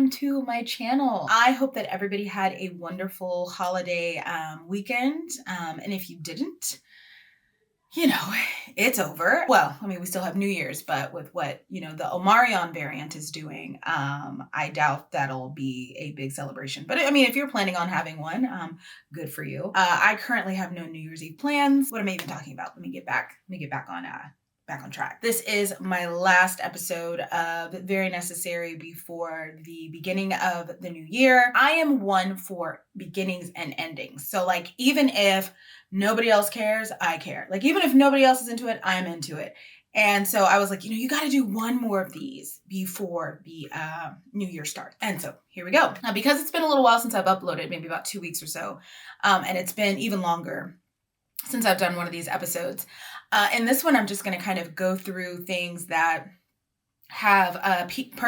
welcome to my channel. I hope that everybody had a wonderful holiday weekend. And if you didn't, you know, it's over. Well, I mean, we still have New Year's, but with what, the Omicron variant is doing, I doubt that'll be a big celebration. But I mean, if you're planning on having one, good for you. I currently have no New Year's Eve plans. What am I even talking about? Let me get back on track. This is my last episode of Very Necessary before the beginning of the new year. I am one for beginnings and endings. So like, even if nobody else cares, I care. Like, even if nobody else is into it, I'm into it. And so I was like, you got to do one more of these before the new year starts. And so here we go. Now, because it's been a little while since I've uploaded, maybe about 2 weeks or so, and it's been even longer since I've done one of these episodes. In this one, I'm just going to kind of go through things that have piqued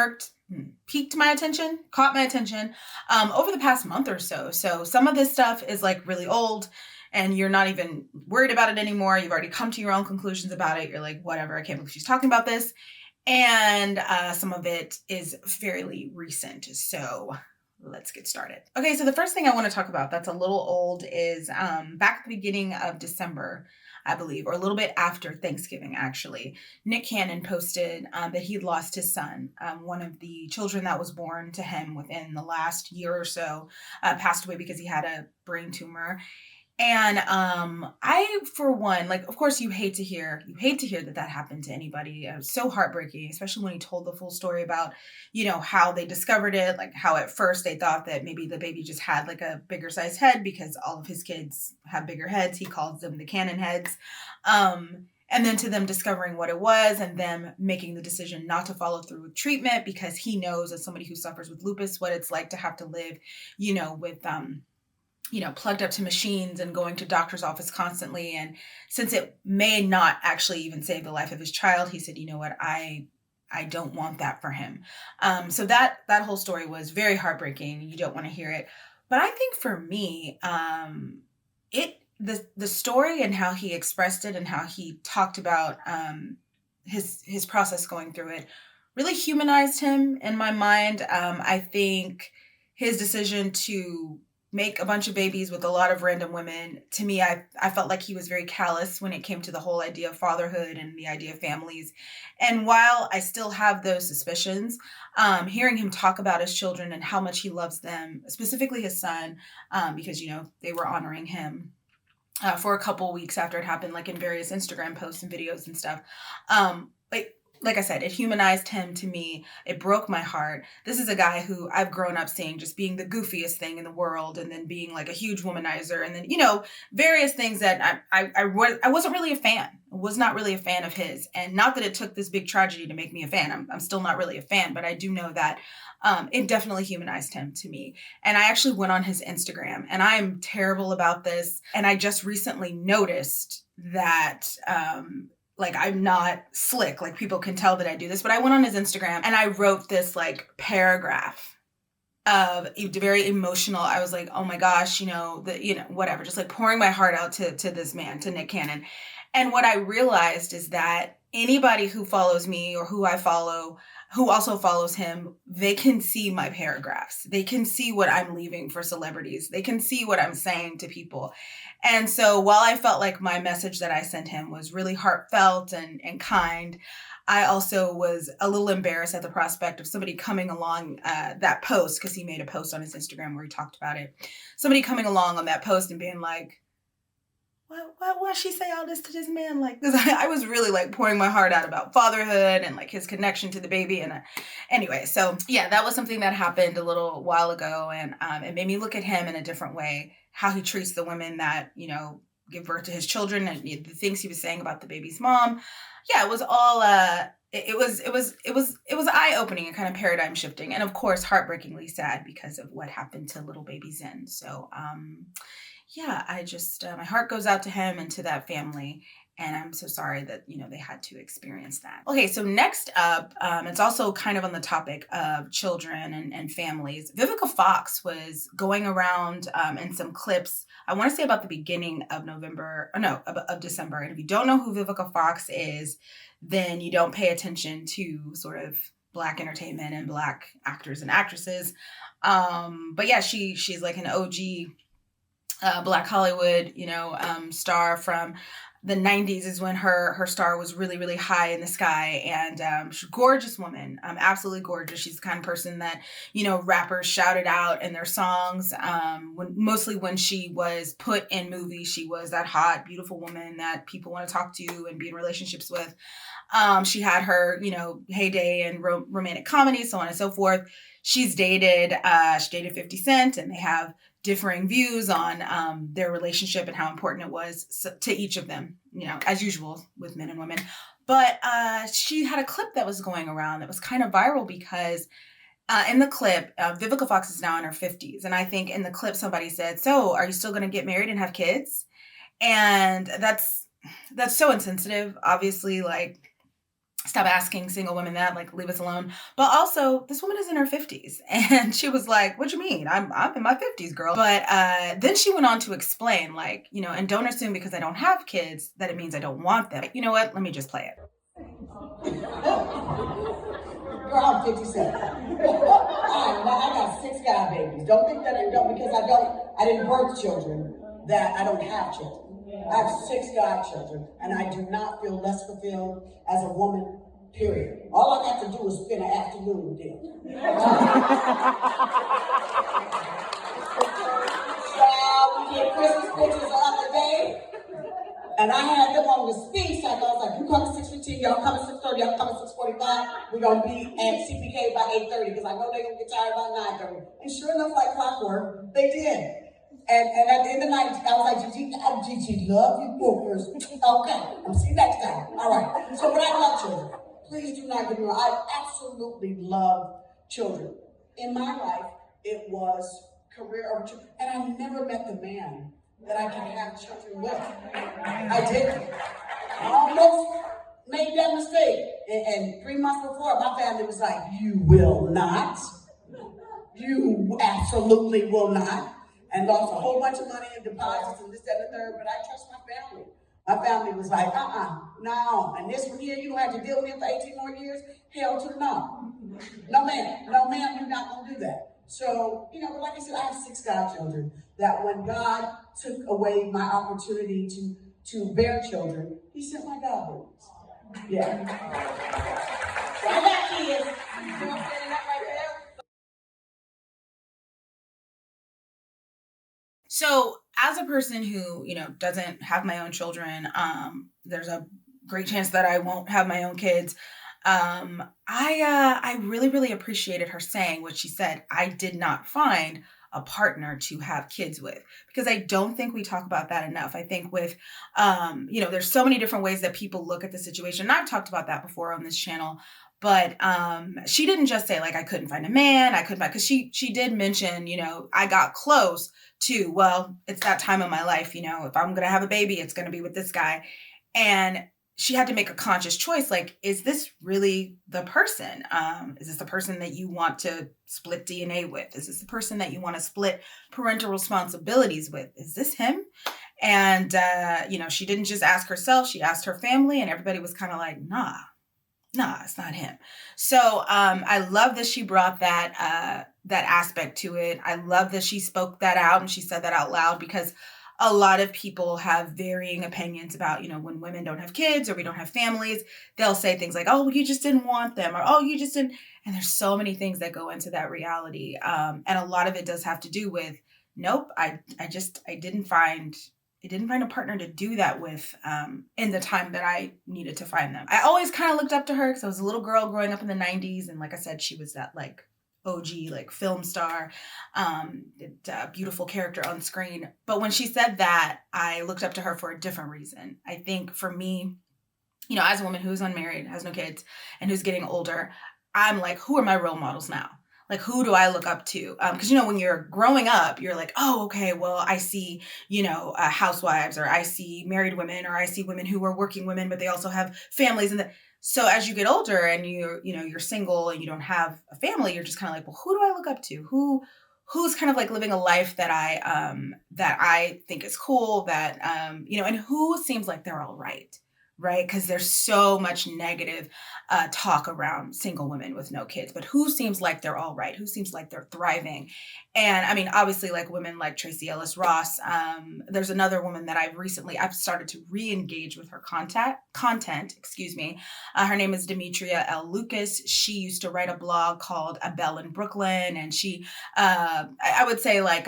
my attention, caught my attention over the past month or so. So some of this stuff is like really old and you're not even worried about it anymore. You've already come to your own conclusions about it. You're like, whatever, I can't believe she's talking about this. And some of it is fairly recent. So let's get started. Okay, so the first thing I want to talk about that's a little old is back at the beginning of December, I believe, or a little bit after Thanksgiving, actually. Nick Cannon posted that he'd lost his son. One of the children that was born to him within the last year or so passed away because he had a brain tumor. And I, for one, like, of course, you hate to hear that happened to anybody. It was so heartbreaking, especially when he told the full story about, how they discovered it, like how at first they thought that maybe the baby just had like a bigger size head because all of his kids have bigger heads. He calls them the Cannon heads. And then to them discovering what it was and them making the decision not to follow through with treatment because he knows, as somebody who suffers with lupus, what it's like to have to live, with plugged up to machines and going to doctor's office constantly. And since it may not actually even save the life of his child, he said, you know what, I don't want that for him. So that whole story was very heartbreaking. You don't want to hear it. But I think for me, the story and how he expressed it and how he talked about his process going through it really humanized him in my mind. I think his decision to make a bunch of babies with a lot of random women, to me, I felt like he was very callous when it came to the whole idea of fatherhood and the idea of families. And while I still have those suspicions, hearing him talk about his children and how much he loves them, specifically his son, because, they were honoring him for a couple weeks after it happened, like in various Instagram posts and videos and stuff. Like I said, it humanized him to me. It broke my heart. This is a guy who I've grown up seeing just being the goofiest thing in the world and then being like a huge womanizer and then, various things that I wasn't really a fan. I was not really a fan of his. And not that it took this big tragedy to make me a fan. I'm still not really a fan, but I do know that it definitely humanized him to me. And I actually went on his Instagram, and I'm terrible about this. And I just recently noticed that I'm not slick. Like, people can tell that I do this, but I went on his Instagram and I wrote this like paragraph of very emotional. I was like, oh my gosh, whatever, just like pouring my heart out to this man, to Nick Cannon. And what I realized is that anybody who follows me or who I follow, who also follows him, they can see my paragraphs. They can see what I'm leaving for celebrities. They can see what I'm saying to people. And so while I felt like my message that I sent him was really heartfelt and kind, I also was a little embarrassed at the prospect of somebody coming along that post, because he made a post on his Instagram where he talked about it. Somebody coming along on that post and being like, why she say all this to this man? Like, because I was really like pouring my heart out about fatherhood and like his connection to the baby. And anyway, so yeah, that was something that happened a little while ago. And it made me look at him in a different way, how he treats the women that, give birth to his children and the things he was saying about the baby's mom. Yeah, it was all, it was eye-opening and kind of paradigm shifting. And of course, heartbreakingly sad because of what happened to little baby Zen. So, yeah, I just, my heart goes out to him and to that family. And I'm so sorry that, they had to experience that. Okay, so next up, it's also kind of on the topic of children and families. Vivica Fox was going around in some clips, I want to say about the beginning of of December. And if you don't know who Vivica Fox is, then you don't pay attention to sort of Black entertainment and Black actors and actresses. But yeah, she's like an OG Black Hollywood, star from the 90s is when her star was really, really high in the sky. And she's a gorgeous woman, absolutely gorgeous. She's the kind of person that, rappers shouted out in their songs. Mostly when she was put in movies, she was that hot, beautiful woman that people want to talk to and be in relationships with. She had her, heyday in romantic comedy, so on and so forth. She dated 50 Cent, and they have differing views on their relationship and how important it was to each of them, as usual with men and women. But she had a clip that was going around that was kind of viral because in the clip, Vivica Fox is now in her 50s. And I think in the clip, somebody said, "So are you still going to get married and have kids?" And that's so insensitive. Obviously, like, stop asking single women that, like, leave us alone. But also, this woman is in her 50s. And she was like, "What do you mean? I'm in my 50s, girl." But then she went on to explain, like, and don't assume because I don't have kids that it means I don't want them. You know what? Let me just play it. Girl, I'm 57. I got 6 god babies. Don't think that I didn't birth children, that I don't have children. I have 6 godchildren, and I do not feel less fulfilled as a woman, period. All I got to do is spend an afternoon with them. We did Christmas pictures the other day, and I had them on the speed cycle. I was like, "You come at 6:15, y'all come at 6:30, y'all come at 6:45. We're gonna be at CPK by 8:30 because I know they're gonna get tired by 9:30." And sure enough, like clockwork, they did. And at the end of the night, I was like, "Gigi, love you bookers." Okay, I'll see you next time. All right. So, but I love children. Please do not get me wrong. I absolutely love children. In my life, it was career over children. And I never met the man that I can have children with. I didn't. I almost made that mistake. And 3 months before, my family was like, "You will not. You absolutely will not." And lost a whole bunch of money in deposits and this, that, and the third, but I trust my family. My family was like, no. And this one here, you don't have to deal with him for 18 more years? Hell to the no. No, ma'am, you're not going to do that. So, but like I said, I have 6 godchildren that when God took away my opportunity to bear children, he sent my godboys. Yeah. So I got kids. You know what I'm saying? That right there. So as a person who, doesn't have my own children, there's a great chance that I won't have my own kids. I really, really appreciated her saying what she said. I did not find a partner to have kids with, because I don't think we talk about that enough. I think with, there's so many different ways that people look at the situation. And I've talked about that before on this channel. But she didn't just say, like, I couldn't find a man, because she did mention, I got close to, well, it's that time of my life, if I'm going to have a baby, it's going to be with this guy. And she had to make a conscious choice. Like, is this really the person? Is this the person that you want to split DNA with? Is this the person that you want to split parental responsibilities with? Is this him? And, she didn't just ask herself, she asked her family, and everybody was kind of like, nah, it's not him. So I love that she brought that aspect to it. I love that she spoke that out and she said that out loud, because a lot of people have varying opinions about, when women don't have kids or we don't have families, they'll say things like, "Oh, you just didn't want them," or "Oh, you just didn't." And there's so many things that go into that reality. And a lot of it does have to do with, nope, I didn't find a partner to do that with in the time that I needed to find them. I always kind of looked up to her because I was a little girl growing up in the 90s. And like I said, she was that like OG, like film star, beautiful character on screen. But when she said that, I looked up to her for a different reason. I think for me, as a woman who's unmarried, has no kids, and who's getting older, I'm like, who are my role models now? Like, who do I look up to? Because, when you're growing up, you're like, oh, okay, well, I see, housewives, or I see married women, or I see women who are working women, but they also have families. So as you get older and you're single and you don't have a family, you're just kind of like, well, who do I look up to? Who's kind of like living a life that I think is cool, that, and who seems like they're all right? right? Because there's so much negative talk around single women with no kids, but who seems like they're all right? Who seems like they're thriving? And I mean, obviously, like women like Tracy Ellis Ross. There's another woman that I've started to re-engage with her content. Excuse me. Her name is Demetria L. Lucas. She used to write a blog called A Belle in Brooklyn, and she, I would say, like,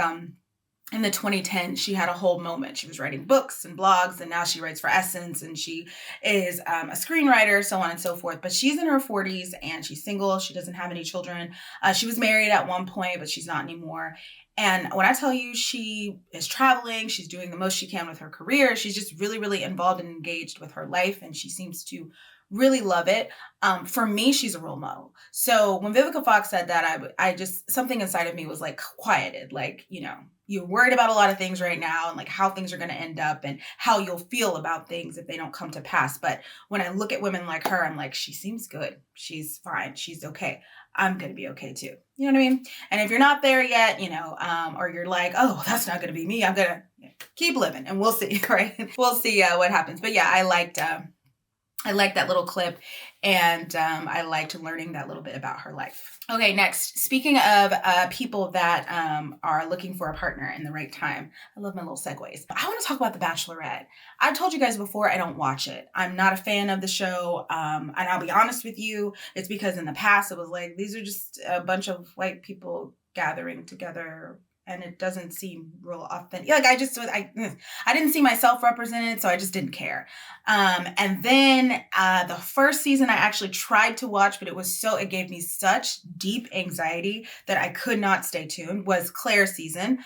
in the 2010s, she had a whole moment. She was writing books and blogs, and now she writes for Essence, and she is a screenwriter, so on and so forth. But she's in her 40s, and she's single. She doesn't have any children. She was married at one point, but she's not anymore. And when I tell you she is traveling, she's doing the most she can with her career. She's just really, really involved and engaged with her life, and she seems to really love it. For me, she's a role model. So when Vivica Fox said that, I just, something inside of me was like quieted, like, you know, you're worried about a lot of things right now and like how things are going to end up and how you'll feel about things if they don't come to pass. But when I look at women like her, I'm like, she seems good. She's fine. She's okay. I'm going to be okay too. You know what I mean? And if you're not there yet, you know, or you're like, oh, that's not going to be me, I'm going to keep living and we'll see, right? We'll see what happens. But yeah, I liked that little clip, and I liked learning that little bit about her life. Okay, next, speaking of people that are looking for a partner in the right time. I love my little segues. I want to talk about The Bachelorette. I've told you guys before, I don't watch it. I'm not a fan of the show, and I'll be honest with you, it's because in the past it was like, these are just a bunch of white people gathering together, and it doesn't seem real authentic. Like I didn't see myself represented, so I just didn't care. And then the first season I actually tried to watch, but it gave me such deep anxiety that I could not stay tuned, was Claire's season,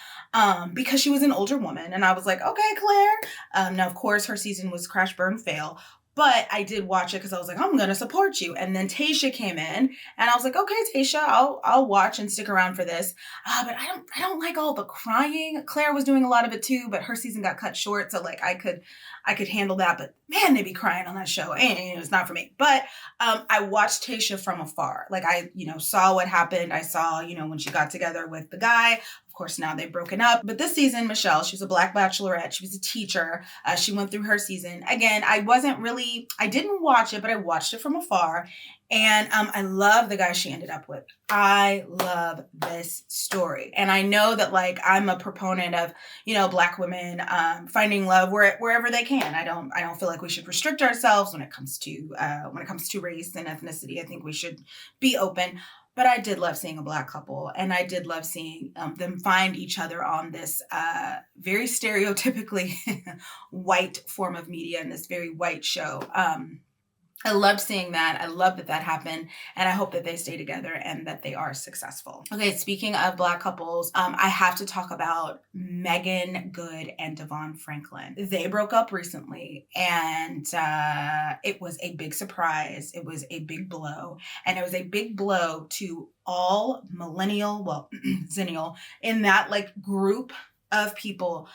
because she was an older woman. And I was like, okay, Claire. Now, of course, her season was crash, burn, fail. But I did watch it because I was like, I'm going to support you. And then Tayshia came in and I was like, okay, Tayshia, I'll watch and stick around for this. But I don't like all the crying. Claire was doing a lot of it too, but her season got cut short. So like I could handle that, but man, they be crying on that show and it's not for me. But I watched Tayshia from afar. Like I, saw what happened. I saw, when she got together with the guy. Of course, now they've broken up. But this season, Michelle, she was a Black Bachelorette. She was a teacher. She went through her season. Again, I didn't watch it, but I watched it from afar. And I love the guy she ended up with. I love this story. And I know that like I'm a proponent of, Black women finding love wherever they can. I don't feel like we should restrict ourselves when it comes to race and ethnicity. I think we should be open. But I did love seeing a Black couple, and I did love seeing them find each other on this very stereotypically white form of media and this very white show. I loved seeing that. I love that happened, and I hope that they stay together and that they are successful. Okay, speaking of Black couples, I have to talk about Meagan Good and Devon Franklin. They broke up recently, and it was a big surprise. It was a big blow, and it was a big blow to all Zennial, in that like group of people,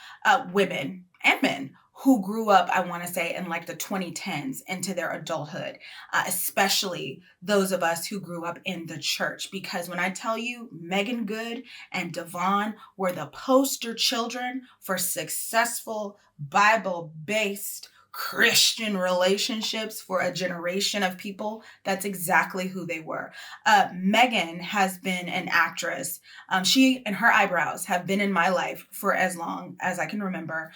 women and men, who grew up, I want to say, in like the 2010s into their adulthood, especially those of us who grew up in the church. Because when I tell you, Meagan Good and Devon were the poster children for successful Bible-based Christian relationships for a generation of people, that's exactly who they were. Meagan has been an actress. She and her eyebrows have been in my life for as long as I can remember.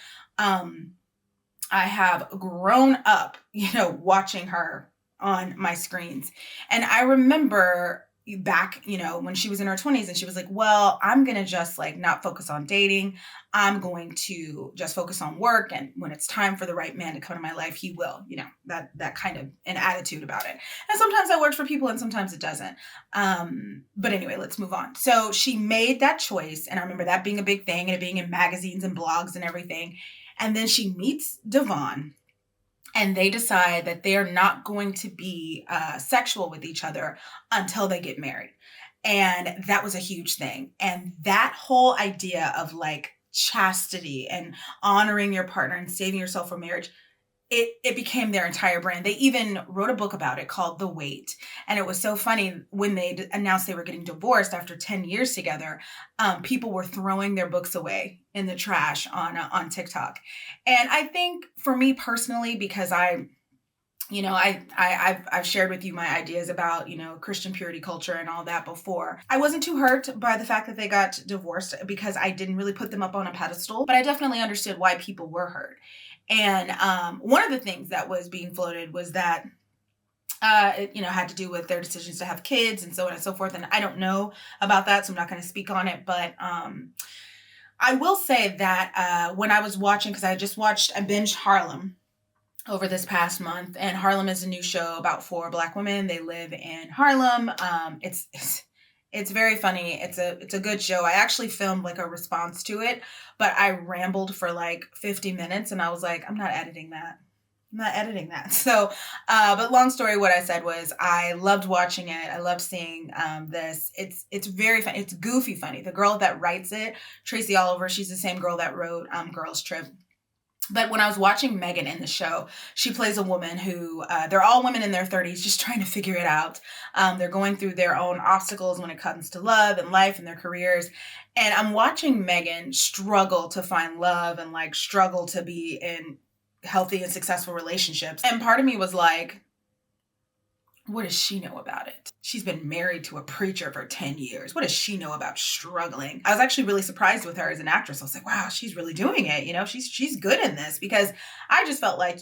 I have grown up, watching her on my screens. And I remember back, when she was in her 20s and she was like, well, I'm going to just like not focus on dating. I'm going to just focus on work. And when it's time for the right man to come into my life, he will, that kind of an attitude about it. And sometimes that works for people and sometimes it doesn't. But anyway, let's move on. So she made that choice. And I remember that being a big thing and it being in magazines and blogs and everything. And then she meets Devon, and they decide that they are not going to be sexual with each other until they get married. And that was a huge thing. And that whole idea of like chastity and honoring your partner and saving yourself for marriage, it became their entire brand. They even wrote a book about it called The Wait. And it was so funny when they announced they were getting divorced after 10 years together, people were throwing their books away in the trash on TikTok. And I think for me personally, because I I've shared with you my ideas about, Christian purity culture and all that before. I wasn't too hurt by the fact that they got divorced because I didn't really put them up on a pedestal, but I definitely understood why people were hurt. And one of the things that was being floated was that it, had to do with their decisions to have kids and so on and so forth. And I don't know about that, so I'm not going to speak on it. But I will say that when I was watching, because I binged Harlem over this past month, and Harlem is a new show about 4 Black women. They live in Harlem. It's very funny. It's a good show. I actually filmed like a response to it, but I rambled for like 50 minutes, and I was like, I'm not editing that. So, but long story, what I said was I loved watching it. I loved seeing this. It's very funny. It's goofy funny. The girl that writes it, Tracy Oliver, she's the same girl that wrote Girls Trip. But when I was watching Meagan in the show, she plays a woman who, they're all women in their 30s just trying to figure it out. They're going through their own obstacles when it comes to love and life and their careers. And I'm watching Meagan struggle to find love and like struggle to be in healthy and successful relationships. And part of me was like, what does she know about it? She's been married to a preacher for 10 years. What does she know about struggling? I was actually really surprised with her as an actress. I was like, wow, she's really doing it. She's good in this, because I just felt like,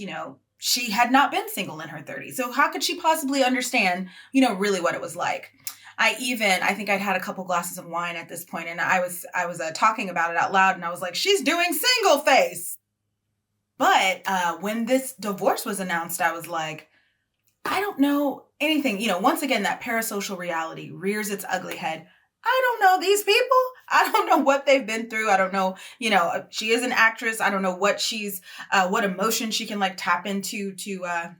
she had not been single in her 30s. So how could she possibly understand, really what it was like? I think I'd had a couple glasses of wine at this point, and I was talking about it out loud, and I was like, she's doing single face. But when this divorce was announced, I was like, I don't know anything. Once again, that parasocial reality rears its ugly head. I don't know these people. I don't know what they've been through. I don't know, she is an actress. I don't know what what emotion she can like tap into to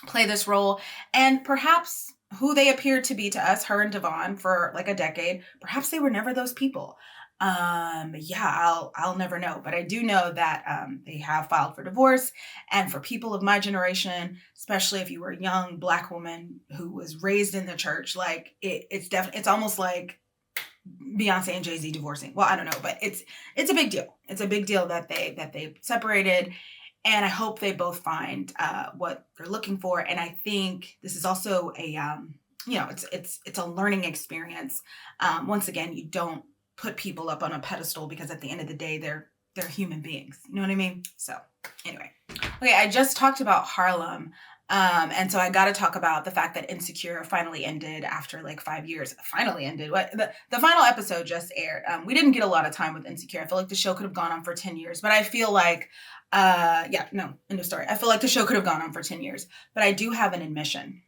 play this role. And perhaps who they appeared to be to us, her and Devon, for like a decade, perhaps they were never those people. I'll never know, but I do know that they have filed for divorce. And for people of my generation, especially if you were a young Black woman who was raised in the church, like it's almost like Beyonce and Jay-Z divorcing. Well, I don't know, but it's a big deal. It's a big deal that they separated, and I hope they both find what they're looking for. And I think this is also a it's a learning experience. Once again, you don't put people up on a pedestal, because at the end of the day, they're human beings. You know what I mean? So anyway, okay, I just talked about Harlem. And so I got to talk about the fact that Insecure finally ended after like 5 years. Finally ended. What the final episode just aired. We didn't get a lot of time with Insecure. I feel like the show could have gone on for 10 years, but I feel like, end of story. I feel like the show could have gone on for 10 years, but I do have an admission.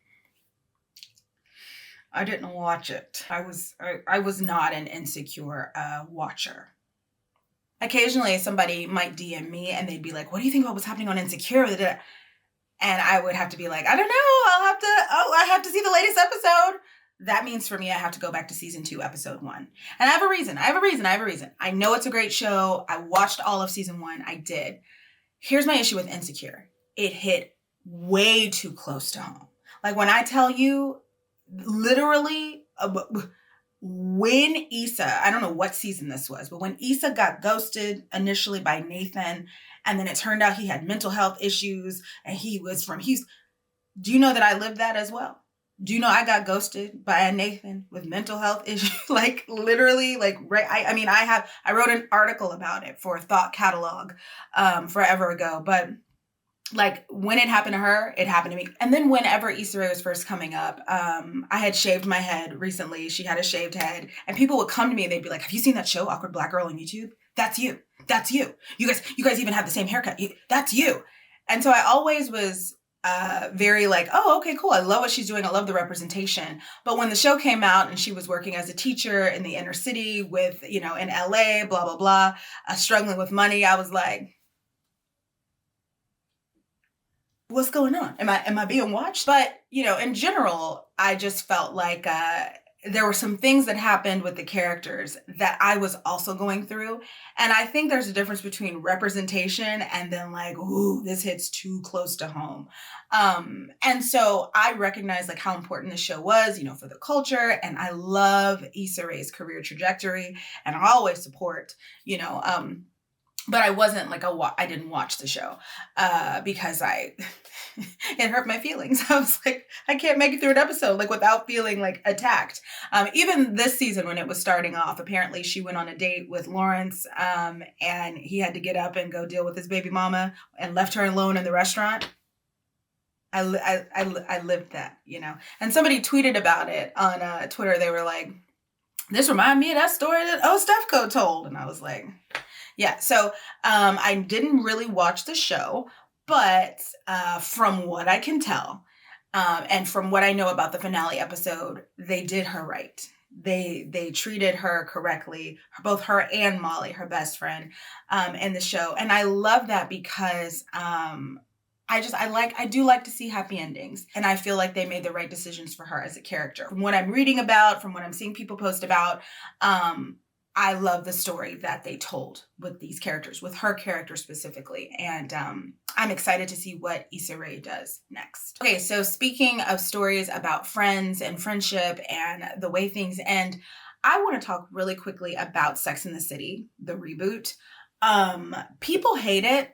I didn't watch it. I was not an Insecure watcher. Occasionally somebody might DM me and they'd be like, what do you think about what's happening on Insecure? And I would have to be like, I don't know. I have to see the latest episode. That means for me, I have to go back to season 2, episode 1. And I have a reason. I know it's a great show. I watched all of season 1. I did. Here's my issue with Insecure. It hit way too close to home. Like when I tell you, literally, when Issa, I don't know what season this was, but when Issa got ghosted initially by Nathan, and then it turned out he had mental health issues and he was from Houston. Do you know that I lived that as well? Do you know I got ghosted by a Nathan with mental health issues? Like literally, like right. I wrote an article about it for Thought Catalog forever ago, but like when it happened to her, it happened to me. And then whenever Issa Rae was first coming up, I had shaved my head recently. She had a shaved head, and people would come to me and they'd be like, have you seen that show, Awkward Black Girl on YouTube? That's you. That's you. You guys even have the same haircut. That's you. And so I always was very like, oh, okay, cool. I love what she's doing. I love the representation. But when the show came out and she was working as a teacher in the inner city with, in LA, blah, blah, blah, struggling with money, I was like, what's going on? Am I being watched? But, in general, I just felt like there were some things that happened with the characters that I was also going through. And I think there's a difference between representation and then like, ooh, this hits too close to home. And so I recognize like how important the show was, for the culture. And I love Issa Rae's career trajectory. And I always support, but I wasn't like I didn't watch the show because it hurt my feelings. I was like, I can't make it through an episode like without feeling like attacked. Even this season when it was starting off, apparently she went on a date with Lawrence, and he had to get up and go deal with his baby mama and left her alone in the restaurant. I lived that, you know. And somebody tweeted about it on Twitter. They were like, "This reminded me of that story that Stefco told," and I was like, yeah. So I didn't really watch the show, but from what I can tell, and from what I know about the finale episode, they did her right. They treated her correctly, both her and Molly, her best friend, in the show, and I love that because I do like to see happy endings, and I feel like they made the right decisions for her as a character. From what I'm reading about, from what I'm seeing people post about, I love the story that they told with these characters, with her character specifically. And I'm excited to see what Issa Rae does next. Okay, so speaking of stories about friends and friendship and the way things end, I want to talk really quickly about Sex and the City, the reboot. People hate it.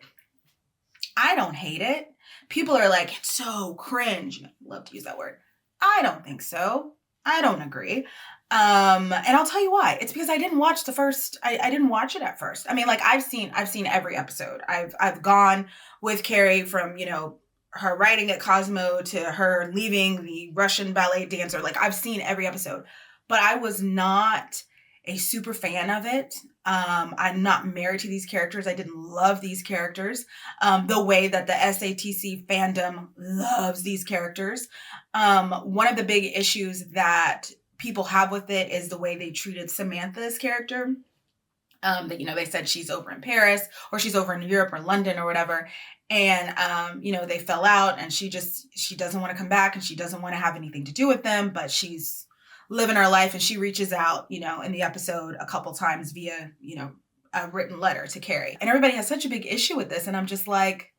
I don't hate it. People are like, it's so cringe. I love to use that word. I don't think so. I don't agree. And I'll tell you why. It's because I didn't watch the first, I didn't watch it at first. I mean, like I've seen every episode. I've gone with Carrie from, you know, her writing at Cosmo to her leaving the Russian ballet dancer. Like I've seen every episode, but I was not a super fan of it. I'm not married to these characters. I didn't love these characters the way that the SATC fandom loves these characters. One of the big issues that people have with it is the way they treated Samantha's character. That, you know, they said she's over in Paris or she's over in Europe or London or whatever. And, you know, they fell out and she doesn't want to come back and she doesn't want to have anything to do with them, but she's living her life and she reaches out, you know, in the episode a couple times via, you know, a written letter to Carrie. And everybody has such a big issue with this. And I'm just like,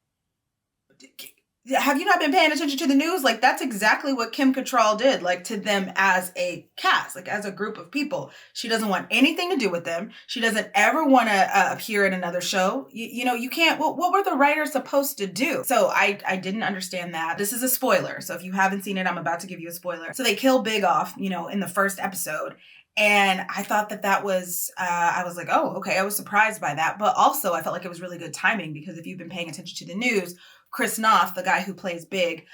have you not been paying attention to the news? Like, that's exactly what Kim Cattrall did, like, to them as a cast, like, as a group of people. She doesn't want anything to do with them. She doesn't ever want to appear in another show. You know, you can't, what were the writers supposed to do? So I didn't understand that. This is a spoiler. So if you haven't seen it, I'm about to give you a spoiler. So they kill Big off, you know, in the first episode. And I thought that was, I was like, oh, okay. I was surprised by that. But also I felt like it was really good timing because if you've been paying attention to the news, Chris Noth, the guy who plays Big,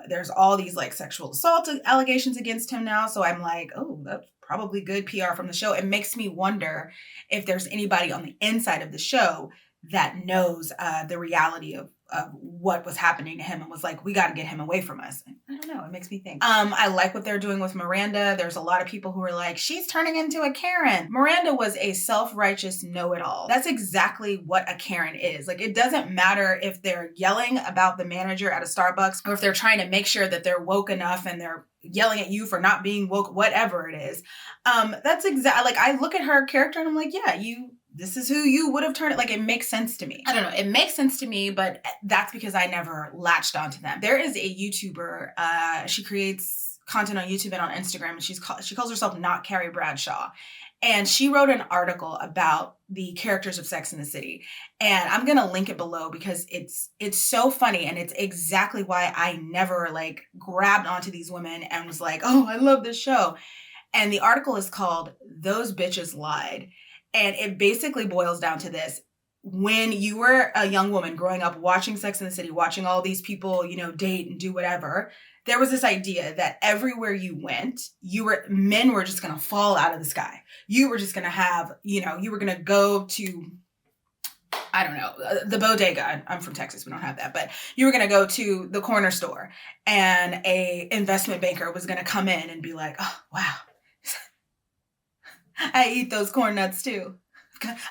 there's all these like sexual assault allegations against him now. So I'm like, oh, that's probably good PR from the show. It makes me wonder if there's anybody on the inside of the show that knows the reality of what was happening to him and was like, we got to get him away from us. I don't know. It makes me think. I like what they're doing with Miranda. There's a lot of people who are like, she's turning into a Karen. Miranda was a self-righteous know-it-all. That's exactly what a Karen is. Like, it doesn't matter if they're yelling about the manager at a Starbucks or if they're trying to make sure that they're woke enough and they're yelling at you for not being woke, whatever it is. That's exactly, like, I look at her character and I'm like, yeah, this is who you would have turned it. Like, it makes sense to me. I don't know. It makes sense to me, but that's because I never latched onto them. There is a YouTuber. She creates content on YouTube and on Instagram, and she calls herself Not Carrie Bradshaw. And she wrote an article about the characters of Sex and the City. And I'm going to link it below because it's so funny. And it's exactly why I never like grabbed onto these women and was like, oh, I love this show. And the article is called Those Bitches Lied. And it basically boils down to this. When you were a young woman growing up watching Sex and the City, watching all these people, you know, date and do whatever, there was this idea that everywhere you went, men were just going to fall out of the sky. You were just going to have, you know, you were going to go to, I don't know, the bodega. I'm from Texas. We don't have that. But you were going to go to the corner store and a investment banker was going to come in and be like, oh, wow. I eat those corn nuts too.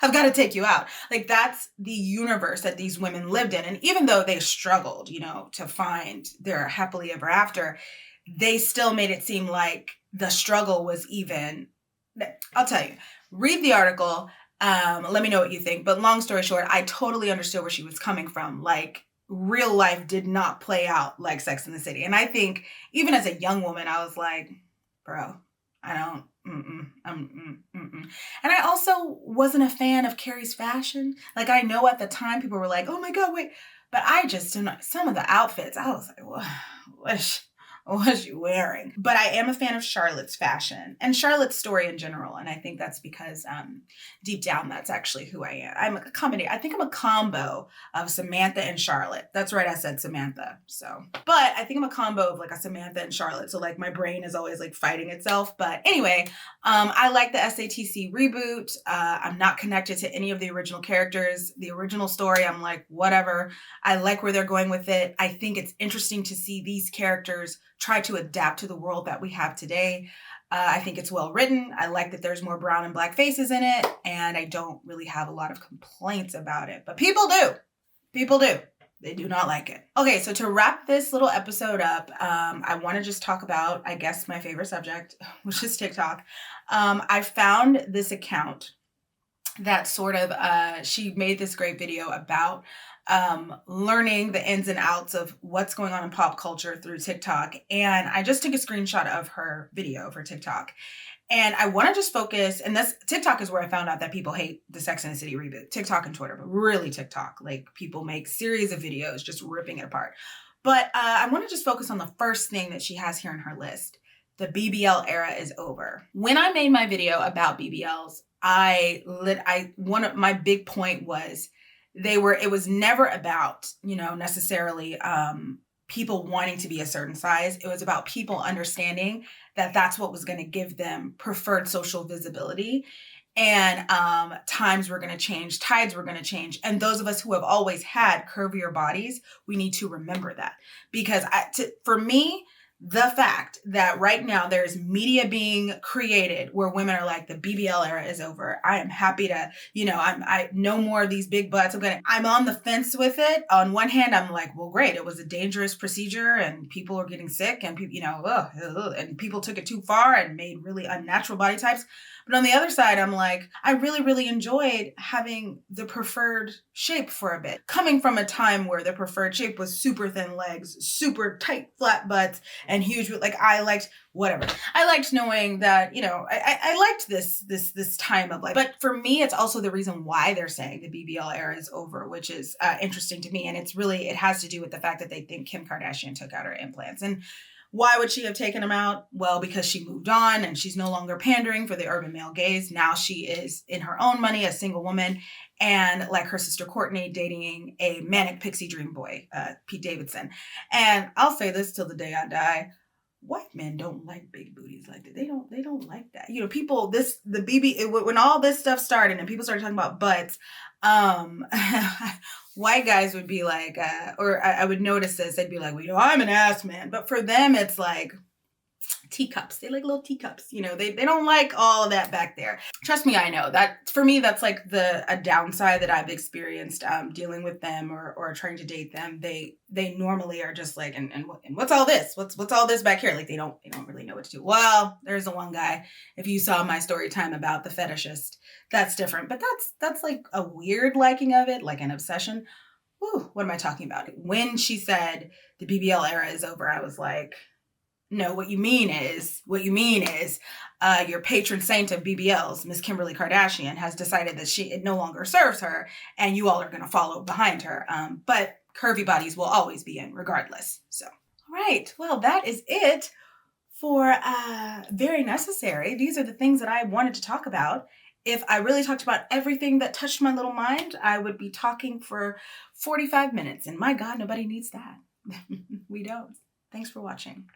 I've got to take you out. Like, that's the universe that these women lived in. And even though they struggled, you know, to find their happily ever after, they still made it seem like the struggle was even. I'll tell you, read the article. Let me know what you think. But long story short, I totally understood where she was coming from. Like, real life did not play out like Sex and the City. And I think even as a young woman, I was like, bro, I don't, And I also wasn't a fan of Carrie's fashion. Like, I know at the time people were like, oh my God, wait. But I just didn't, some of the outfits, I was like, what is she wearing? But I am a fan of Charlotte's fashion and Charlotte's story in general. And I think that's because deep down, that's actually who I am. I'm a comedy. I think I'm a combo of Samantha and Charlotte. That's right. I said Samantha. So, but I think I'm a combo of like a Samantha and Charlotte. So like my brain is always like fighting itself. But anyway, I like the SATC reboot. I'm not connected to any of the original characters. The original story, I'm like, whatever. I like where they're going with it. I think it's interesting to see these characters try to adapt to the world that we have today. I think it's well written. I like that there's more brown and black faces in it, and I don't really have a lot of complaints about it. But people do. People do. They do not like it. Okay, so to wrap this little episode up, I want to just talk about, I guess, my favorite subject, which is TikTok. I found this account that sort of, she made this great video about learning the ins and outs of what's going on in pop culture through TikTok. And I just took a screenshot of her video for TikTok. And I want to just focus, and this TikTok is where I found out that people hate the Sex and the City reboot. TikTok and Twitter, but really TikTok. Like, people make series of videos just ripping it apart. But I want to just focus on the first thing that she has here in her list. The BBL era is over. When I made my video about BBLs, one of my big point was it was never about, necessarily people wanting to be a certain size. It was about people understanding that that's what was going to give them preferred social visibility. And times were going to change, tides were going to change. And those of us who have always had curvier bodies, we need to remember that. Because for me, the fact that right now there's media being created where women are like, the BBL era is over. I am happy to, I no more of these big butts. I'm on the fence with it. On one hand, I'm like, well, great. It was a dangerous procedure and people are getting sick and people, and people took it too far and made really unnatural body types. But on the other side, I'm like, I really, really enjoyed having the preferred shape for a bit. Coming from a time where the preferred shape was super thin legs, super tight, flat butts, and huge, like I liked whatever. I liked knowing that, I liked this time of life. But for me, it's also the reason why they're saying the BBL era is over, which is interesting to me. And it has to do with the fact that they think Kim Kardashian took out her implants. And why would she have taken them out? Well, because she moved on and she's no longer pandering for the urban male gaze. Now she is in her own money, a single woman, and like her sister Courtney, dating a manic pixie dream boy, Pete Davidson. And I'll say this till the day I die. White men don't like big booties like that. They don't like that. People, when all this stuff started and people started talking about butts, white guys would be like, or I would notice this, they'd be like, well, I'm an ass man. But for them, it's like teacups. They like little teacups. They don't like all of that back there. Trust me, I know that for me, that's like a downside that I've experienced dealing with them or trying to date them. They normally are just like, and what's all this? What's all this back here? Like they don't really know what to do. Well, there's the one guy, if you saw my story time about the fetishist, that's different. But that's like a weird liking of it, like an obsession. Whew, what am I talking about? When she said the BBL era is over, I was like, no, what you mean is your patron saint of BBLs, Miss Kimberly Kardashian, has decided that it no longer serves her and you all are going to follow behind her. But curvy bodies will always be in regardless. So, all right. Well, that is it for Very Necessary. These are the things that I wanted to talk about. If I really talked about everything that touched my little mind, I would be talking for 45 minutes. And my God, nobody needs that. We don't. Thanks for watching.